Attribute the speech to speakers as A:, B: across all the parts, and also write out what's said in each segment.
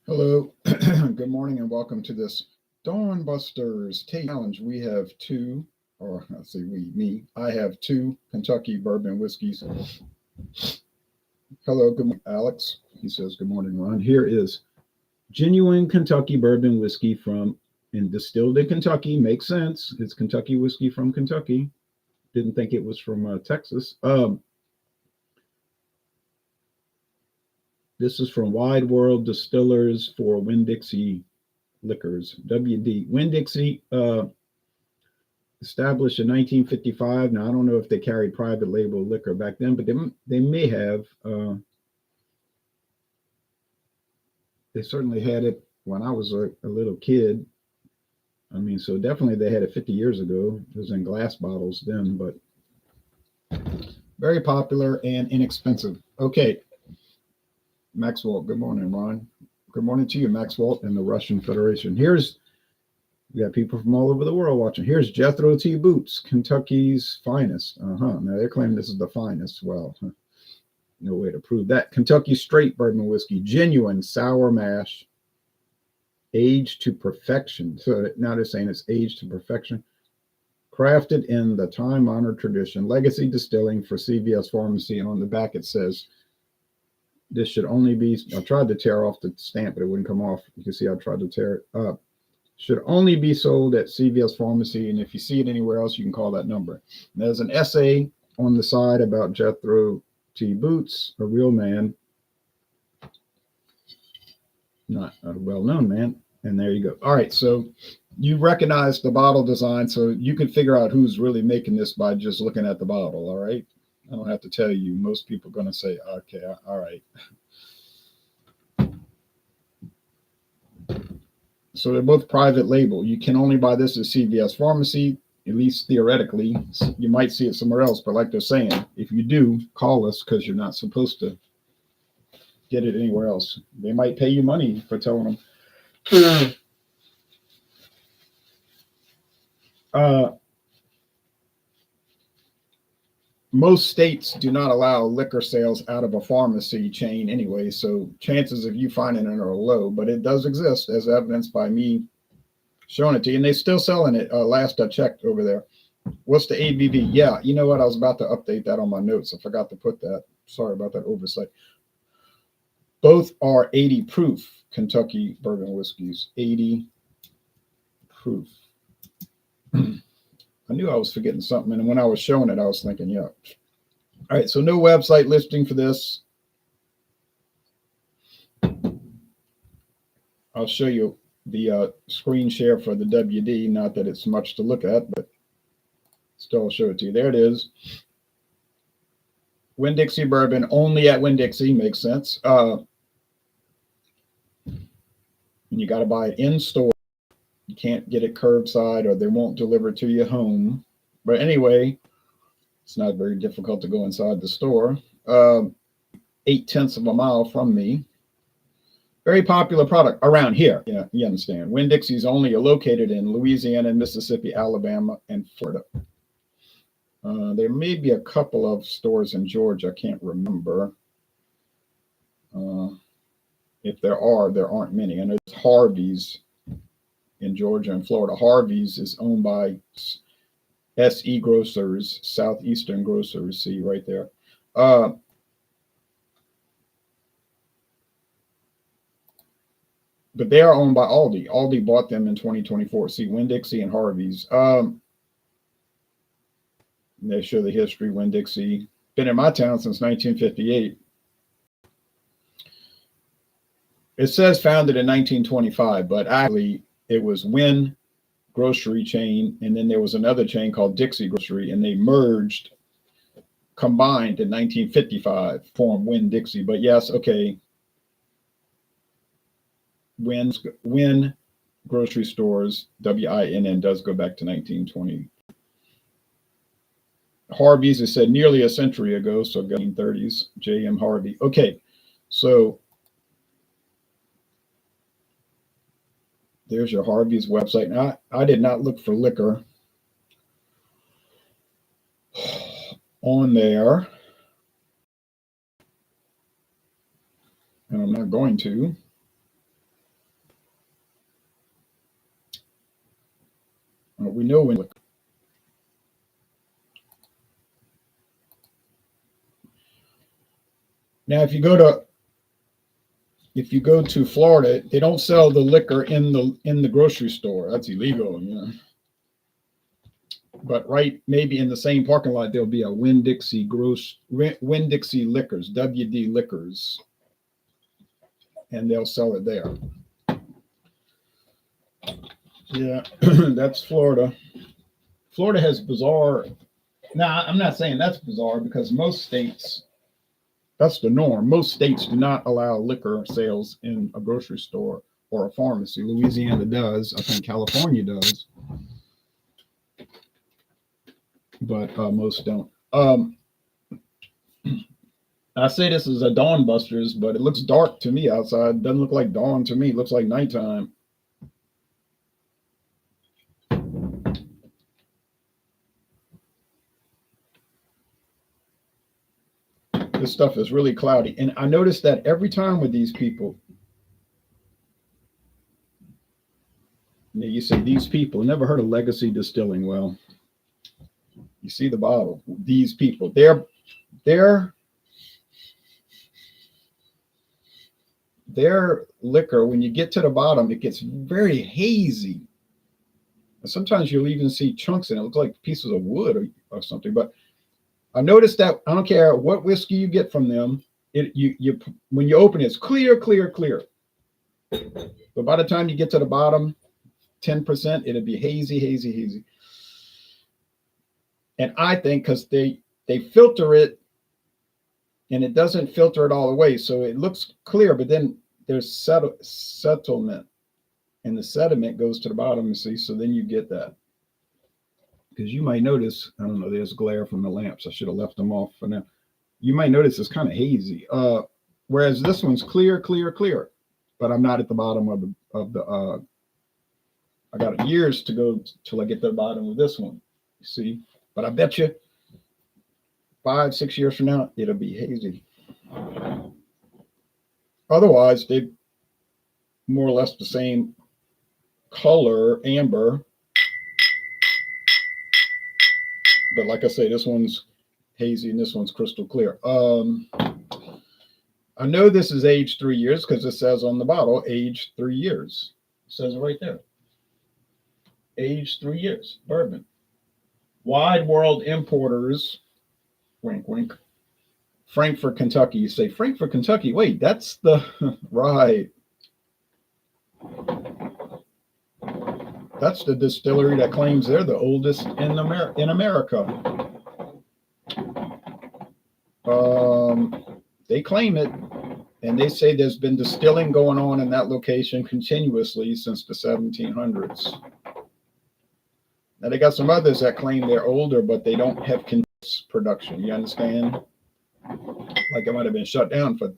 A: Hello, good morning, and welcome to this Dawn Busters Taste Challenge. We have two, or let's say me. I have two Kentucky bourbon whiskeys. Hello, good morning, Alex. He says, "Good morning, Ron." Here is genuine Kentucky bourbon whiskey from and distilled in Kentucky. Makes sense. It's Kentucky whiskey from Kentucky. Didn't think it was from Texas. This is from Wide World Distillers for Winn-Dixie Liquors, WD. Winn-Dixie, established in 1955. Now, I don't know if they carried private label liquor back then, but they may have. They certainly had it when I was a little kid. I mean, so definitely they had it 50 years ago. It was in glass bottles then, but very popular and inexpensive. Okay, Maxwell, good morning, Ron. Good morning to you, Maxwell, and the Russian Federation. We got people from all over the world watching. Here's Jethro Tea Boots, Kentucky's finest. Now they claim this is the finest. Well, no way to prove that. Kentucky straight bourbon whiskey, genuine sour mash, aged to perfection. So now they're saying it's aged to perfection. Crafted in the time-honored tradition, legacy distilling for CVS Pharmacy. And on the back it says, this should only be, I tried to tear off the stamp, but it wouldn't come off. You can see I tried to tear it up. Should only be sold at CVS Pharmacy, and if you see it anywhere else, you can call that number. And there's an essay on the side about Jethro T. Boots, a real man, not a well-known man. And there you go. All right, so you recognize the bottle design, so you can figure out who's really making this by just looking at the bottle. All right, I don't have to tell you. Most people are going to say, "Okay, all right." So they're both private label. You can only buy this at CVS Pharmacy, at least theoretically. You might see it somewhere else, but like they're saying, if you do, call us because you're not supposed to get it anywhere else. They might pay you money for telling them. Most states do not allow liquor sales out of a pharmacy chain anyway, so chances of you finding it are low, but it does exist, as evidenced by me showing it to you, and they're still selling it. Last I checked over there. What's the ABV? Yeah, you know what? I was about to update that on my notes. I forgot to put that. Sorry about that oversight. Both are 80 proof Kentucky bourbon whiskeys. 80 proof. I knew I was forgetting something, and when I was showing it, I was thinking, yeah. All right, so no website listing for this. I'll show you the screen share for the WD. Not that it's much to look at, but still I'll show it to you. There it is. Winn-Dixie bourbon, only at Winn-Dixie, makes sense. And you got to buy it in store. You can't get it curbside, or they won't deliver to your home. But anyway, it's not very difficult to go inside the store. 8/10 of a mile from me. Very popular product around here. Yeah, you understand. Winn-Dixie's only located in Louisiana, Mississippi, Alabama, and Florida. There may be a couple of stores in Georgia. I can't remember. If there aren't many. I know it's Harvey's in Georgia and Florida. Harvey's is owned by SE Grocers, Southeastern Grocers. See right there. But they are owned by Aldi. Aldi bought them in 2024. See, Winn-Dixie and Harvey's. They show the history. Winn-Dixie been in my town since 1958. It says founded in 1925, but actually it was Winn grocery chain, and then there was another chain called Dixie Grocery, and they merged, combined in 1955, formed Winn-Dixie. But yes, okay, Winn grocery stores, WINN, does go back to 1920. Harvey's, it said nearly a century ago, so 1930s, J.M. Harvey. Okay, so there's your Harvey's website. Now, I did not look for liquor on there, and I'm not going to. know when. Now, if you go to Florida, they don't sell the liquor in the grocery store. That's illegal, you know. But right, maybe in the same parking lot, there'll be a Winn-Dixie Winn-Dixie Liquors, WD Liquors, and they'll sell it there. Yeah, that's Florida. Florida has bizarre. Now, I'm not saying that's bizarre because most states, that's the norm. Most states do not allow liquor sales in a grocery store or a pharmacy. Louisiana does. I think California does. But most don't. I say this is a dawn busters, but it looks dark to me outside. It doesn't look like dawn to me. It looks like nighttime. This stuff is really cloudy. And I noticed that every time with these people, you say these people, never heard of Legacy Distilling. Well, you see the bottle. These people, their liquor, when you get to the bottom, it gets very hazy. And sometimes you'll even see chunks in it. It looks like pieces of wood or something. But I noticed that I don't care what whiskey you get from them, you when you open it, it's clear. But by the time you get to the bottom, 10%, it'll be hazy. And I think because they filter it, and it doesn't filter it all the way, so it looks clear. But then there's settlement, and the sediment goes to the bottom. You see, so then you get that. Because you might notice, I don't know, there's glare from the lamps. I should have left them off for now. You might notice it's kind of hazy. Whereas this one's clear. But I'm not at the bottom of the I got years to go till I get to the bottom of this one. You see? But I bet you 5-6 years from now, it'll be hazy. Otherwise, they more or less the same color, amber. But like I say, this one's hazy and this one's crystal clear. I know this is aged 3 years because it says on the bottle, aged 3 years. It says it right there. Aged 3 years, bourbon. Wide World Importers, wink, wink. Frankfort, Kentucky. You say, Frankfort, Kentucky. Wait, that's the, right. That's the distillery that claims they're the oldest in America. They claim it, and they say there's been distilling going on in that location continuously since the 1700s. Now, they got some others that claim they're older, but they don't have continuous production. You understand? Like it might have been shut down for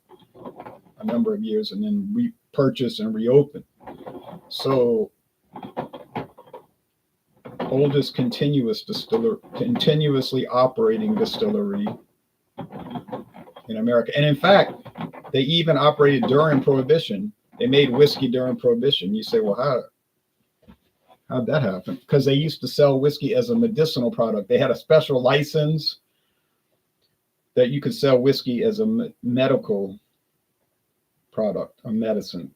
A: a number of years and then repurchased and reopened. So, oldest continuously operating distillery in America. And in fact, they even operated during Prohibition. They made whiskey during Prohibition. You say, well, how'd that happen? Because they used to sell whiskey as a medicinal product. They had a special license that you could sell whiskey as a medical product, a medicine.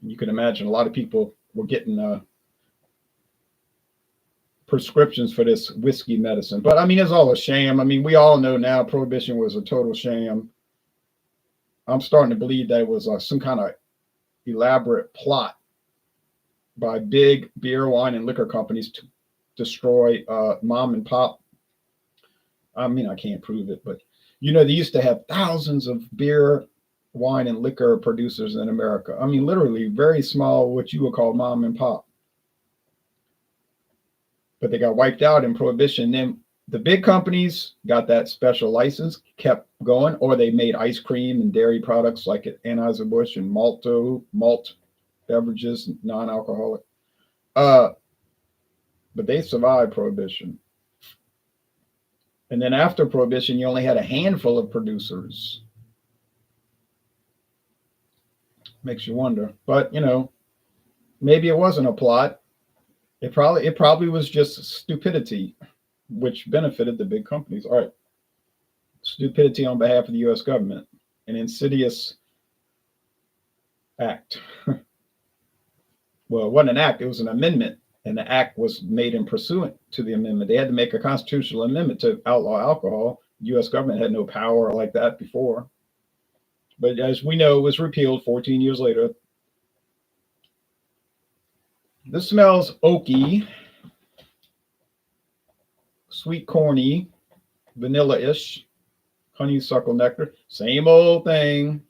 A: You can imagine a lot of people were getting prescriptions for this whiskey medicine. But I mean, it's all a sham. I mean, we all know now Prohibition was a total sham. I'm starting to believe that it was some kind of elaborate plot by big beer, wine, and liquor companies to destroy mom and pop. I mean, I can't prove it, but you know, they used to have thousands of beer, wine, and liquor producers in America. I mean, literally very small, what you would call mom and pop. But they got wiped out in Prohibition. Then the big companies got that special license, kept going, or they made ice cream and dairy products like Anheuser-Busch and malt beverages, non-alcoholic. But they survived Prohibition. And then after Prohibition, you only had a handful of producers. Makes you wonder. But, you know, maybe it wasn't a plot. It probably was just stupidity, which benefited the big companies. All right, stupidity on behalf of the U.S. government, an insidious act. Well, it wasn't an act; it was an amendment, and the act was made in pursuant to the amendment. They had to make a constitutional amendment to outlaw alcohol. The U.S. government had no power like that before, but as we know, it was repealed 14 years later. This smells oaky, sweet corny, vanilla-ish, honeysuckle nectar. Same old thing.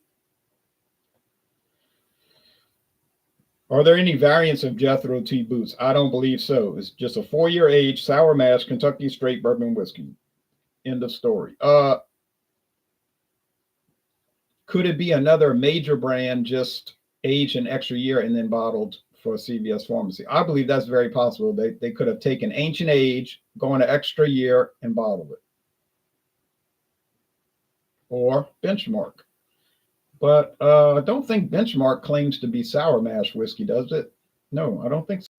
A: Are there any variants of Jethro Tea Boots? I don't believe so. It's just a 4-year age sour mash Kentucky straight bourbon whiskey. End of story. Could it be another major brand just aged an extra year and then bottled for a CVS pharmacy? I believe that's very possible. They could have taken ancient age, gone an extra year, and bottled it. Or Benchmark. But I don't think Benchmark claims to be sour mash whiskey, does it? No, I don't think so.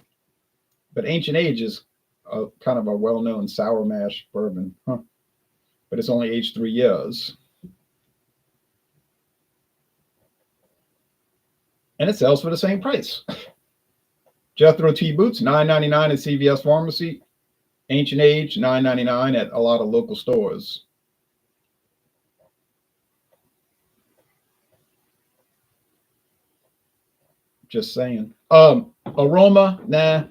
A: But Ancient Age is kind of a well-known sour mash bourbon, huh? But it's only aged 3 years. And it sells for the same price. Jethro Tea Boots, $9.99 at CVS Pharmacy. Ancient Age, $9.99 at a lot of local stores. Just saying. Aroma, nah,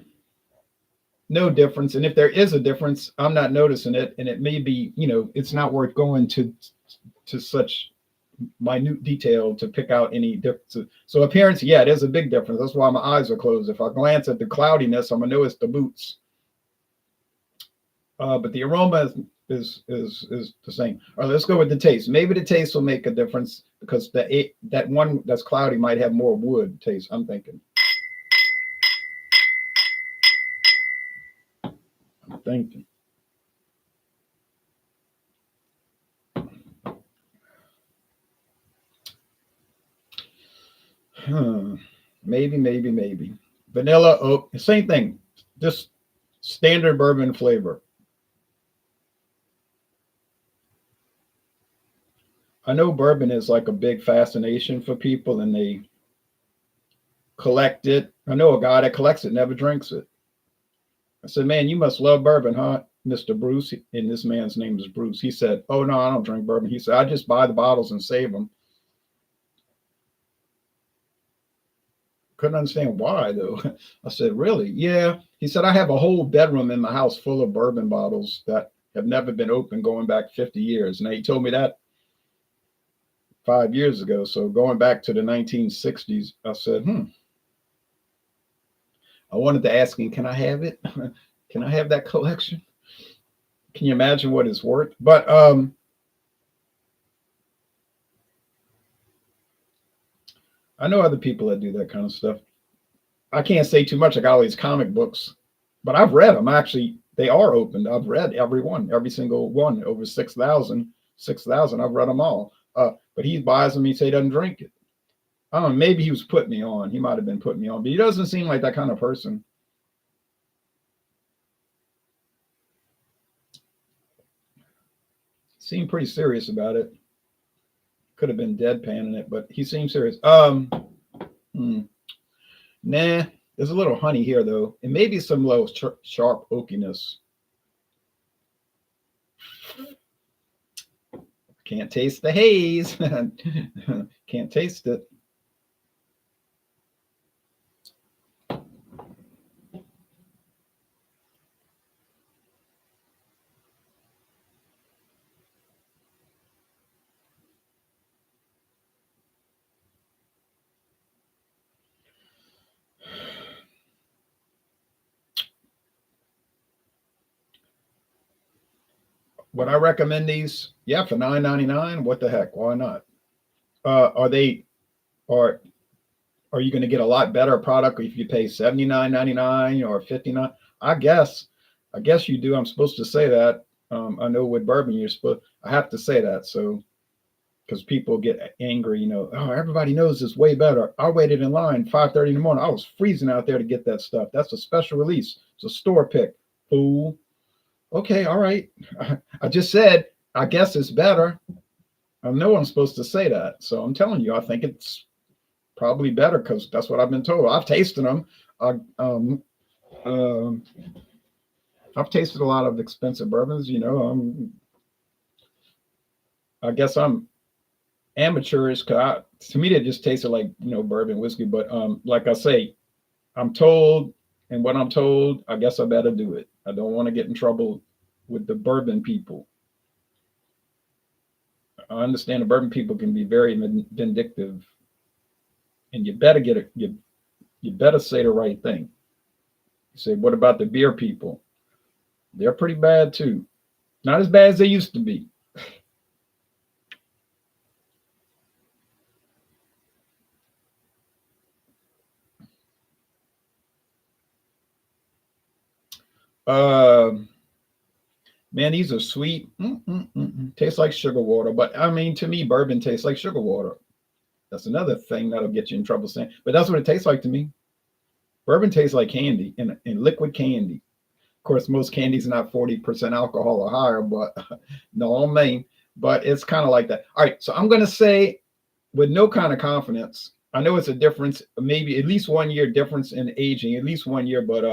A: no difference. And if there is a difference, I'm not noticing it. And it may be, it's not worth going to such minute detail to pick out any differences. So appearance, yeah, there's a big difference. That's why my eyes are closed. If I glance at the cloudiness, I'm gonna know it's the boots. But the aroma is the same. All right, let's go with the taste. Maybe the taste will make a difference because that one that's cloudy might have more wood taste. I'm thinking. Maybe. Vanilla oak, same thing. Just standard bourbon flavor. I know bourbon is like a big fascination for people and they collect it. I know a guy that collects it, never drinks it. I said, man, you must love bourbon, huh, Mr. Bruce? And this man's name is Bruce. He said, oh, no, I don't drink bourbon. He said, I just buy the bottles and save them. Couldn't understand why, though. I said, really? Yeah. He said, I have a whole bedroom in my house full of bourbon bottles that have never been opened going back 50 years. And he told me that 5 years ago. So going back to the 1960s, I said, I wanted to ask him, can I have it? Can I have that collection? Can you imagine what it's worth? But I know other people that do that kind of stuff. I can't say too much. I got all these comic books, but I've read them. Actually, they are opened. I've read every single one, over 6,000. I've read them all. But he buys them. He say he doesn't drink it. I don't know. Maybe he was putting me on. He might have been putting me on, but he doesn't seem like that kind of person. Seemed pretty serious about it. Could have been deadpanning it, but he seemed serious. Nah, there's a little honey here though, and maybe some low sharp oakiness. Can't taste the haze. Can't taste it. Would I recommend these? Yeah, for $9.99. What the heck? Why not? Are they are are you going to get a lot better product if you pay $79.99 or $59? I guess. I guess you do. I'm supposed to say that. I know with bourbon you're supposed. I have to say that. So because people get angry, oh, everybody knows it's way better. I waited in line 5:30 in the morning. I was freezing out there to get that stuff. That's a special release. It's a store pick. Fool. Okay, all right. I just said, I guess it's better. I know I'm supposed to say that. So I'm telling you, I think it's probably better because that's what I've been told. I've tasted them. I, um, I've tasted a lot of expensive bourbons. I guess I'm amateurish because to me they just tasted like bourbon whiskey. But like I say, I'm told, and what I'm told, I guess I better do it. I don't want to get in trouble with the bourbon people. I understand the bourbon people can be very vindictive, and you better get it. You better say the right thing. You say, what about the beer people? They're pretty bad too. Not as bad as they used to be. Man, these are sweet. Tastes like sugar water. But I mean, to me, bourbon tastes like sugar water. That's another thing that'll get you in trouble saying. But that's what it tastes like to me. Bourbon tastes like candy and liquid candy. Of course, most candy's not 40% alcohol or higher, but no, I mean, but it's kind of like that. All right, so I'm going to say with no kind of confidence, I know it's a difference, maybe at least 1 year difference in aging, at least 1 year, but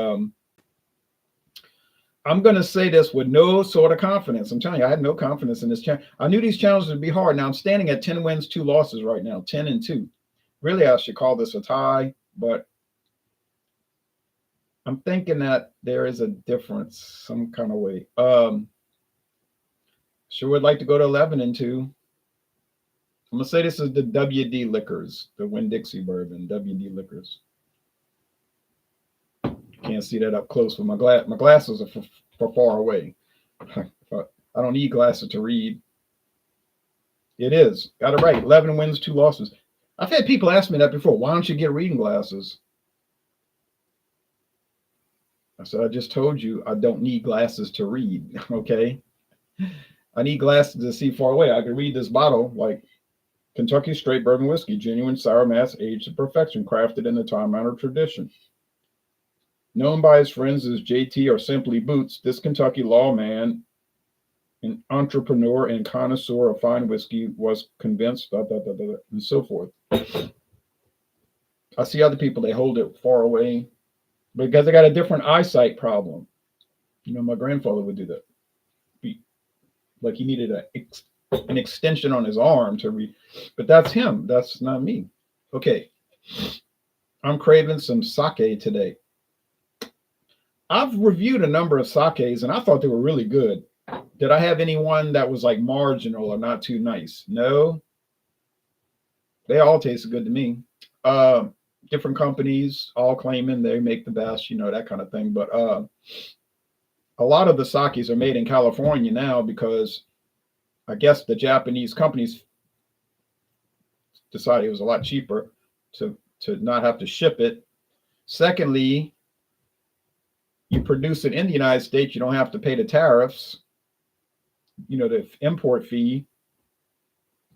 A: I'm going to say this with no sort of confidence. I'm telling you, I had no confidence in this challenge. I knew these challenges would be hard. Now I'm standing at 10 wins, 2 losses right now, 10-2. Really, I should call this a tie, but I'm thinking that there is a difference some kind of way. Sure would like to go to 11-2. I'm gonna say this is the WD Liquors, the Winn-Dixie bourbon, WD Liquors. Can't see that up close with my glass. My glasses are for far away. I don't need glasses to read. It is. Got it right. 11 wins, 2 losses. I've had people ask me that before. Why don't you get reading glasses? I said, I just told you I don't need glasses to read. Okay. I need glasses to see far away. I can read this bottle like Kentucky straight bourbon whiskey, genuine sour mass, aged to perfection, crafted in the time-honored tradition. Known by his friends as JT or simply Boots, this Kentucky lawman, an entrepreneur and connoisseur of fine whiskey, was convinced, and so forth. I see other people, they hold it far away because they got a different eyesight problem. My grandfather would do that. Like he needed an extension on his arm to read, but that's him. That's not me. Okay. I'm craving some sake today. I've reviewed a number of sakes and I thought they were really good. Did I have anyone that was like marginal or not too nice? No. They all tasted good to me. Different companies all claiming they make the best, that kind of thing. But a lot of the sakes are made in California now because I guess the Japanese companies decided it was a lot cheaper to not have to ship it. Secondly, you produce it in the United States, you don't have to pay the tariffs, the import fee.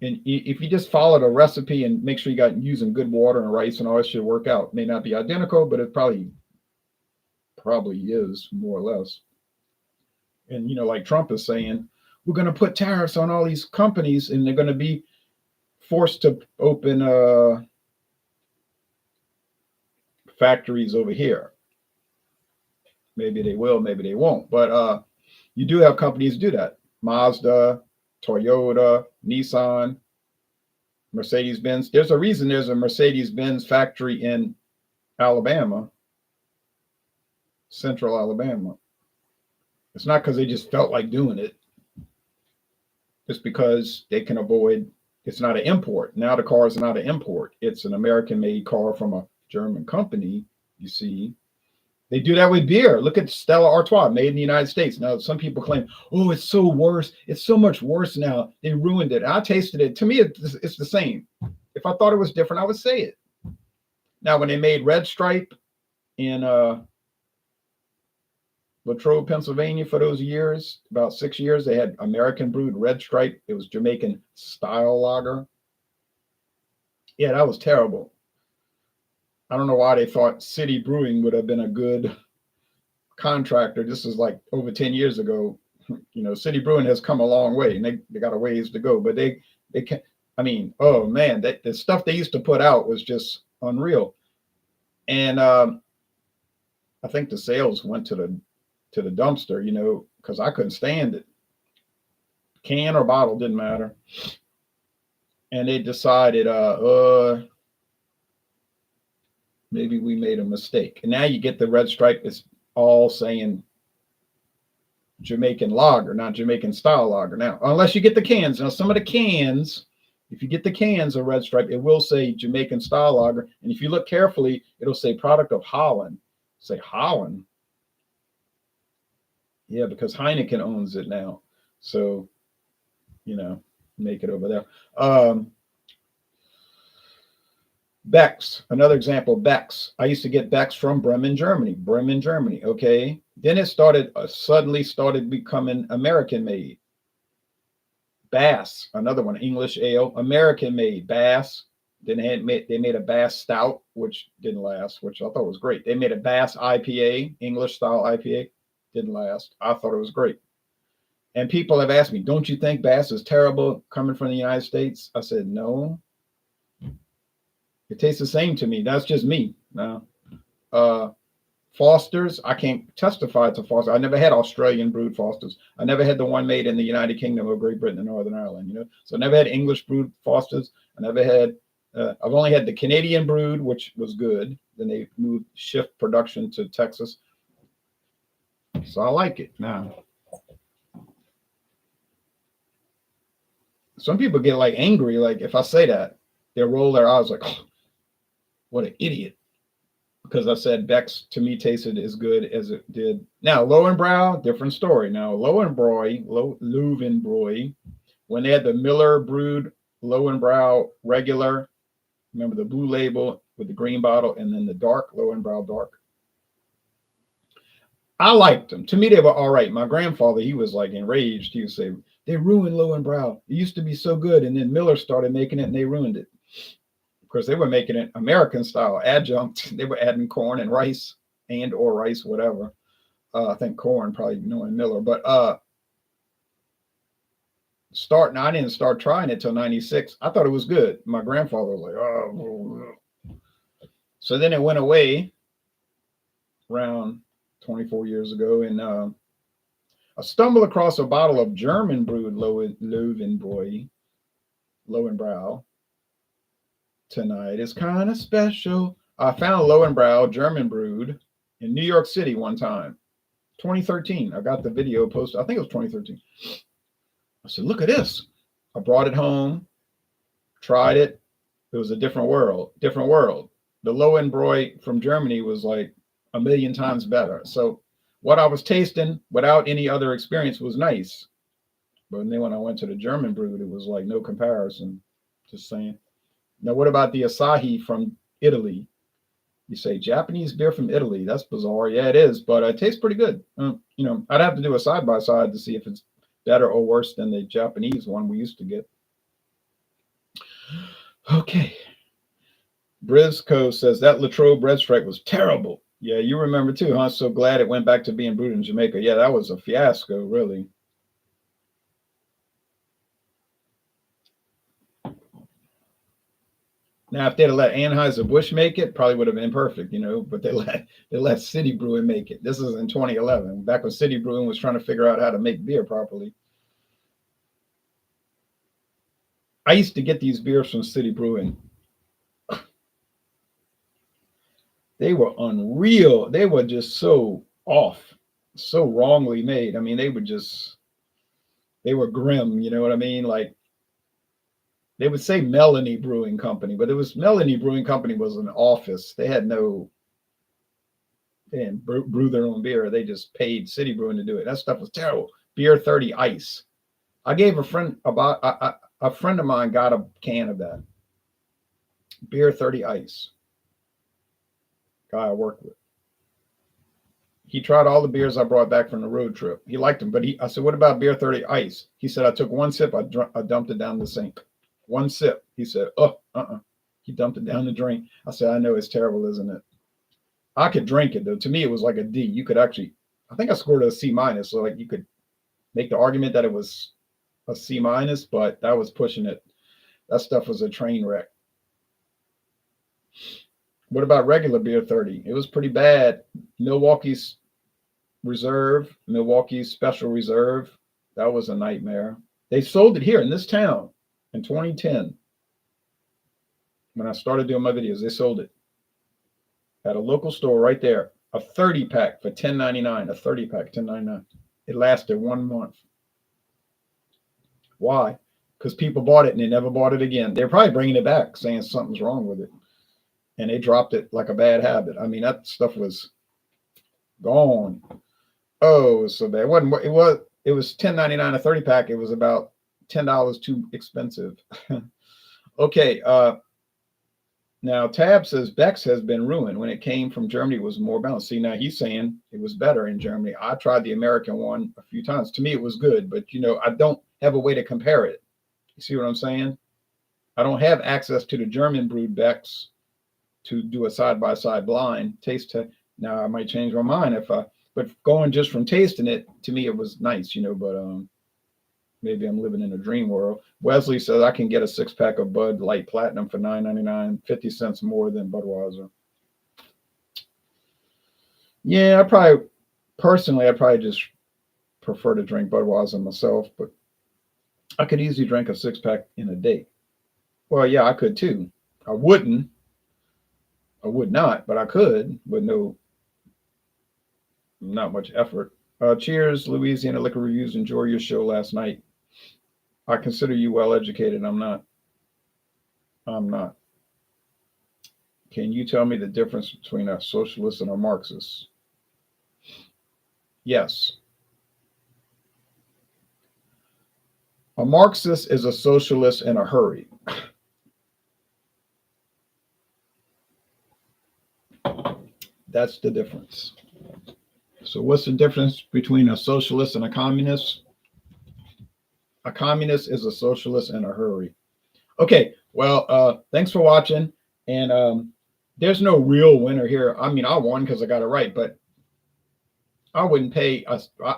A: And if you just follow the recipe and make sure you got using good water and rice and all, it should work out. It may not be identical, but it probably is more or less. And like Trump is saying, we're going to put tariffs on all these companies and they're going to be forced to open factories over here. Maybe they will, maybe they won't. But you do have companies do that. Mazda, Toyota, Nissan, Mercedes-Benz. There's a reason there's a Mercedes-Benz factory in Alabama, central Alabama. It's not because they just felt like doing it. It's because they can avoid, it's not an import. Now the car is not an import. It's an American-made car from a German company, you see. They do that with beer. Look at Stella Artois, made in the United States. Now, some people claim, oh, it's so worse. It's so much worse now. They ruined it. I tasted it. To me, it's the same. If I thought it was different, I would say it. Now, when they made Red Stripe in, was Latrobe, Pennsylvania for those years, about 6 years. They had American brewed Red Stripe. It was Jamaican style lager. Yeah, that was terrible. I don't know why they thought City Brewing would have been a good contractor. This is like over 10 years ago. You know, City Brewing has come a long way, and they got a ways to go. But they can, I mean, oh man, that the stuff they used to put out was just unreal. And I think the sales went to the dumpster, you know, because I couldn't stand it. Can or bottle didn't matter. And they decided, maybe we made a mistake. And now you get the Red Stripe. It's all saying Jamaican lager, not Jamaican style lager. Now, unless you get the cans. Now, some of the cans, if you get the cans of Red Stripe, it will say Jamaican style lager. And if you look carefully, it'll say product of Holland. Say Holland. Yeah, because Heineken owns it now. So, you know, make it over there. Beck's, another example, Beck's. I used to get Beck's from Bremen, Germany. Bremen, Germany. Okay. Then it suddenly started becoming American made. Bass, another one, English ale, American made. Bass. Then they made a Bass Stout, which didn't last, which I thought was great. They made a Bass IPA, English style IPA. Didn't last. I thought it was great. And people have asked me, don't you think Bass is terrible coming from the United States? I said, no. It tastes the same to me. That's just me. No. Foster's, I can't testify to Foster's. I never had Australian brewed Foster's. I never had the one made in the United Kingdom or Great Britain and Northern Ireland, you know. So I never had English brewed Foster's. I never had, I've only had the Canadian brewed, which was good. Then they shift production to Texas. So I like it. Now, some people get like angry, like if I say that, they'll roll their eyes like, oh, what an idiot. Because I said Beck's to me tasted as good as it did. Now, Lowenbrow, different story. Now, Lowenbroy, when they had the Miller brewed Lowenbrow regular, remember the blue label with the green bottle and then the dark, Lowenbrow dark. I liked them. To me, they were all right. My grandfather, he was like enraged. He would say, they ruined Lowenbrow. It used to be so good. And then Miller started making it and they ruined it. Of course, they were making it American style adjunct. They were adding corn and rice or rice, whatever. I think corn, probably knowing Miller. But I didn't start trying it till 96. I thought it was good. My grandfather was like, oh. So then it went away around 24 years ago. And I stumbled across a bottle of German brewed Lowenbrow tonight. It's kind of special. I found Lowenbrow German brewed in New York City one time, 2013. I got the video posted. I think it was 2013. I said, look at this. I brought it home, tried it. It was a different world. The Lowenbräu from Germany was like a million times better. So what I was tasting without any other experience was nice. But then when I went to the German brewed, it was like no comparison. Just saying. Now, what about the Asahi from Italy? You say Japanese beer from Italy. That's bizarre. Yeah, it is, but it tastes pretty good. You know, I'd have to do a side-by-side to see if it's better or worse than the Japanese one we used to get. Okay. Briscoe says that Latrobe Red Stripe was terrible. Yeah, you remember too, huh? So glad it went back to being brewed in Jamaica. Yeah, that was a fiasco, really. Now, if they'd have let Anheuser-Busch make it, probably would have been perfect, you know, but they let City Brewing make it. This is in 2011, back when City Brewing was trying to figure out how to make beer properly. I used to get these beers from City Brewing. They were unreal. They were just so off, so wrongly made. I mean, they were grim, you know what I mean? Like, they would say Melanie Brewing Company, but Melanie Brewing Company was an office. They didn't brew their own beer. They just paid City Brewing to do it. That stuff was terrible. Beer 30 ice. I gave a friend of mine got a can of that. Beer 30 ice. Guy I worked with. He tried all the beers I brought back from the road trip. He liked them, but I said, what about beer 30 ice? He said, I took one sip, I dumped it down the sink. One sip. He said, He dumped it down the drain. I said, I know, it's terrible, isn't it? I could drink it though. To me, it was like a D. You could actually, I think I scored a C minus. So like you could make the argument that it was a C minus, but that was pushing it. That stuff was a train wreck. What about regular beer 30? It was pretty bad. Milwaukee's Reserve, Milwaukee's Special Reserve. That was a nightmare. They sold it here in this town in 2010. When I started doing my videos, they sold it at a local store right there. A 30 pack for $10.99. A 30 pack, $10.99. It lasted 1 month. Why? Because people bought it and they never bought it again. They're probably bringing it back, saying something's wrong with it. And they dropped it like a bad habit. I mean, that stuff was gone. Oh, it was so bad. It was $10.99 a 30 pack. It was about $10 too expensive. Okay. Now Tab says Beck's has been ruined. When it came from Germany, it was more balanced. See, now he's saying it was better in Germany. I tried the American one a few times. To me, it was good, but I don't have a way to compare it. You see what I'm saying? I don't have access to the German brewed Beck's to do a side-by-side blind taste test. Now I might change my mind but going just from tasting it, to me it was nice, but maybe I'm living in a dream world. Wesley says I can get a 6-pack of Bud Light Platinum for $9.99, 50 cents more than Budweiser. Yeah, I probably just prefer to drink Budweiser myself, but I could easily drink a 6-pack in a day. Well, yeah, I could too. I would not, but I could with not much effort. Cheers, Louisiana Liquor Reviews. Enjoy your show last night. I consider you well educated. I'm not. Can you tell me the difference between a socialist and a Marxist? Yes. A Marxist is a socialist in a hurry. That's the difference. So what's the difference between a socialist and a communist? A communist is a socialist in a hurry. Okay, well, thanks for watching. And there's no real winner here. I mean, I won because I got it right, but I wouldn't pay,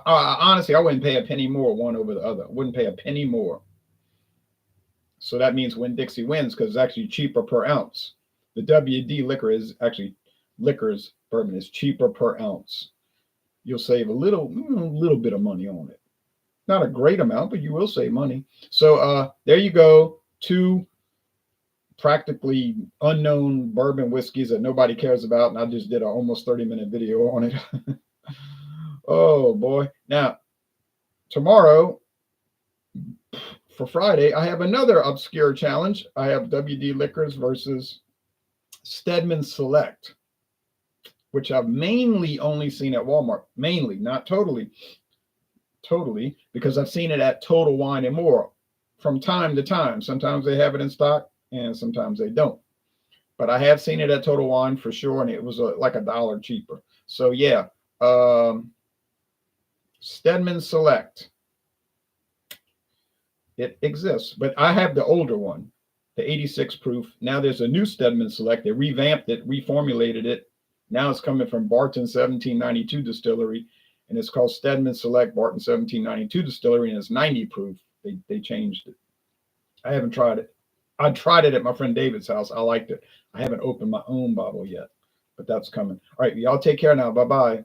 A: honestly, I wouldn't pay a penny more one over the other. I wouldn't pay a penny more. So that means Winn-Dixie wins because it's actually cheaper per ounce. The WD liquor is actually, Liquors Bourbon is cheaper per ounce. You'll save a little bit of money on it. Not a great amount, but you will save money. So there you go. 2 practically unknown bourbon whiskeys that nobody cares about. And I just did an almost 30-minute video on it. Oh boy. Now, tomorrow for Friday, I have another obscure challenge. I have WD Liquors versus Stedman Select, which I've mainly only seen at Walmart. Mainly, not totally, because I've seen it at Total Wine and More from time to time. Sometimes they have it in stock and sometimes they don't. But I have seen it at Total Wine for sure, and it was like $1 cheaper. So yeah, Stedman Select. It exists, but I have the older one, the 86 proof. Now there's a new Stedman Select. They revamped it, reformulated it. Now it's coming from Barton 1792 Distillery, and it's called Stedman Select Barton 1792 Distillery, and it's 90 proof. They changed it. I haven't tried it. I tried it at my friend David's house. I liked it. I haven't opened my own bottle yet, but that's coming. All right, y'all take care now. Bye-bye.